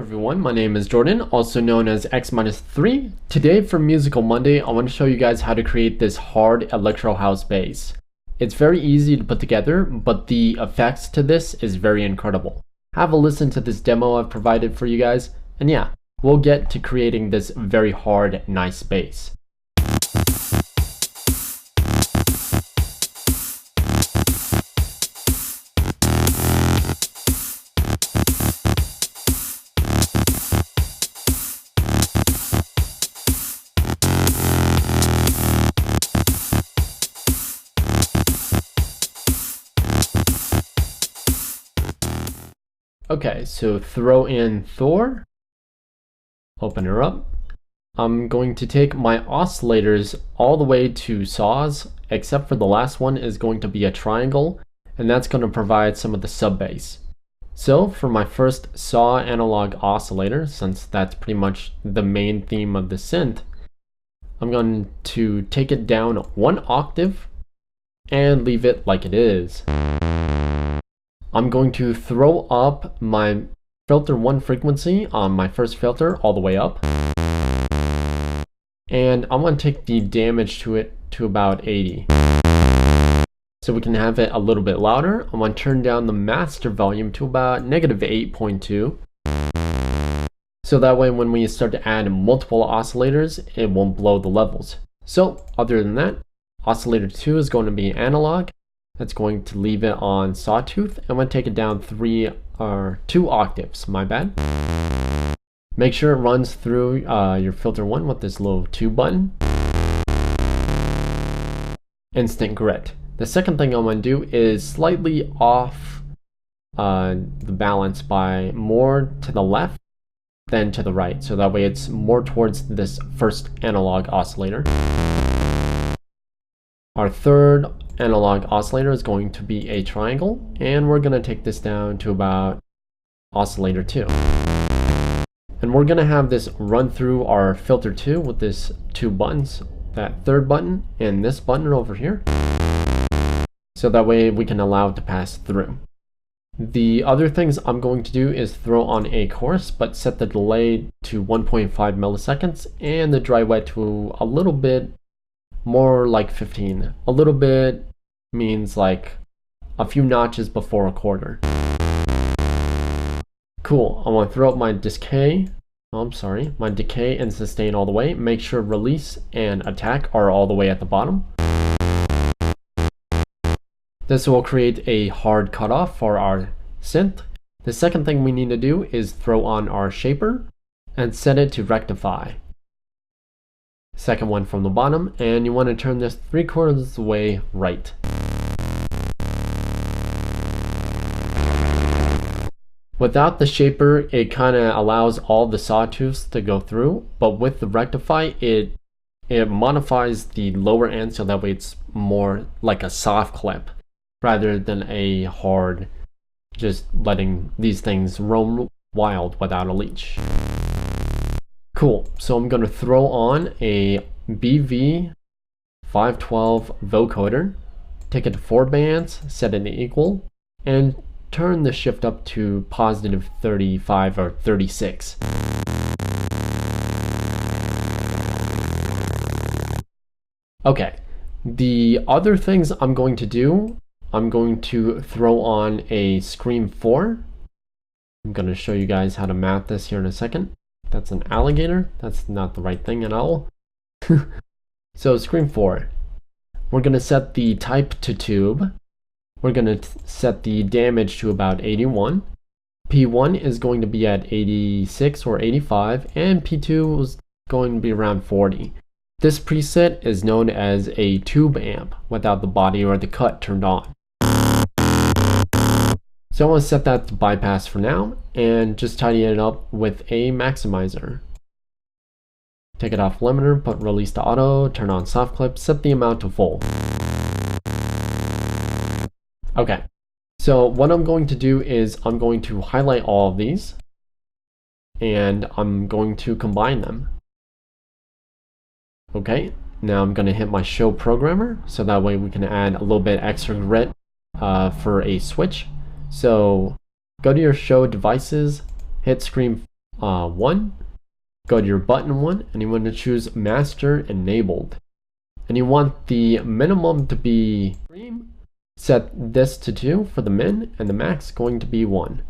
everyone, my name is Jordan, also known as X-3. Today for Musical Monday, I want to show you guys how to create this hard electro house bass. It's very easy to put together, but the effects to this is very incredible. Have a listen to this demo I've provided for you guys, and yeah, we'll get to creating this very hard, nice bass. Okay, so throw in Thor, open her up. I'm going to take my oscillators all the way to saws, except for the last one is going to be a triangle, and that's going to provide some of the sub bass. So for my first saw analog oscillator, since that's pretty much the main theme of the synth, I'm going to take it down 1 octave and leave it like it is. I'm going to throw up my filter 1 frequency on my first filter all the way up. And I'm going to take the damage to it to about 80. So we can have it a little bit louder. I'm going to turn down the master volume to about -8.2. So that way when we start to add multiple oscillators, it won't blow the levels. So other than that, oscillator 2 is going to be analog. That's going to leave it on sawtooth. I'm going to take it down 2 octaves, my bad. Make sure it runs through your filter 1 with this little 2 button. Instant grit. The second thing I'm going to do is slightly off the balance by more to the left than to the right. So that way it's more towards this first analog oscillator. Our third analog oscillator is going to be a triangle, and we're going to take this down to about oscillator 2. And we're going to have this run through our filter 2 with this 2 buttons, that third button and this button over here. So that way we can allow it to pass through. The other things I'm going to do is throw on a chorus, but set the delay to 1.5 milliseconds and the dry wet to a little bit more like 15. A little bit means like a few notches before a quarter. Cool. I want to throw up my my decay and sustain all the way. Make sure release and attack are all the way at the bottom. This will create a hard cutoff for our synth. The second thing we need to do is throw on our shaper and set it to rectify. Second one from the bottom, and you want to turn this 3/4 of the way right. Without the shaper, it kind of allows all the sawtooths to go through, but with the rectify, it modifies the lower end so that way it's more like a soft clip rather than a hard, just letting these things roam wild without a leash. Cool, so I'm going to throw on a BV 512 vocoder, take it to 4 bands, set it to equal, and turn the shift up to positive 35 or 36. Okay, the other things I'm going to do, I'm going to throw on a Scream 4. I'm going to show you guys how to map this here in a second. That's an alligator. That's not the right thing at all. So Scream 4. We're going to set the type to tube. We're going to set the damage to about 81. P1 is going to be at 86 or 85, and P2 is going to be around 40. This preset is known as a tube amp without the body or the cut turned on. So I want to set that to bypass for now and just tidy it up with a maximizer. Take it off limiter, put release to auto, turn on soft clip, set the amount to full. Okay, so what I'm going to do is I'm going to highlight all of these and I'm going to combine them. Okay, now I'm going to hit my show programmer so that way we can add a little bit extra grit for a switch. So go to your show devices, hit Scream 1, go to your button 1, and you want to choose master enabled. And you want the minimum to be extreme. Set this to 2 for the min, and the max going to be 1.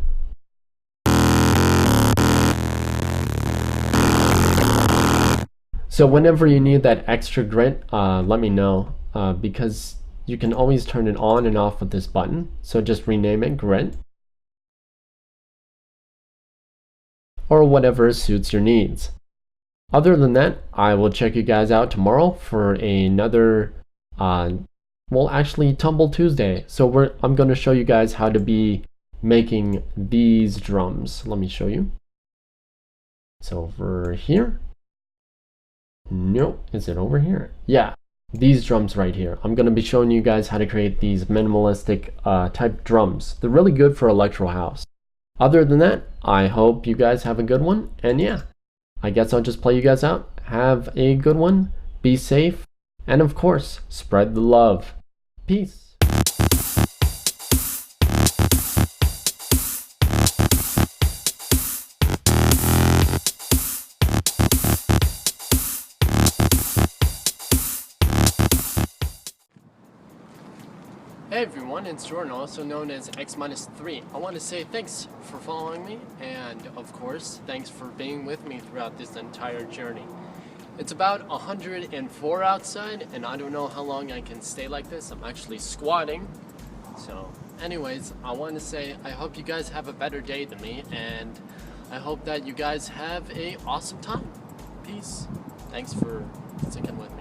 So whenever you need that extra grit, let me know, because you can always turn it on and off with this button. So just rename it grit, or whatever suits your needs. Other than that, I will check you guys out tomorrow for another, well, actually Tumble Tuesday. So I'm going to show you guys how to be making these drums. Let me show you. So over here. Nope, is it over here? Yeah, these drums right here. I'm going to be showing you guys how to create these minimalistic type drums. They're really good for electro house. Other than that, I hope you guys have a good one. And yeah, I guess I'll just play you guys out. Have a good one. Be safe. And of course, spread the love. Peace. Hey everyone, it's Jordan, also known as X-3. I want to say thanks for following me, and of course, thanks for being with me throughout this entire journey. It's about 104 outside, and I don't know how long I can stay like this. I'm actually squatting. So anyways, I want to say I hope you guys have a better day than me, and I hope that you guys have an awesome time. Peace. Thanks for sticking with me.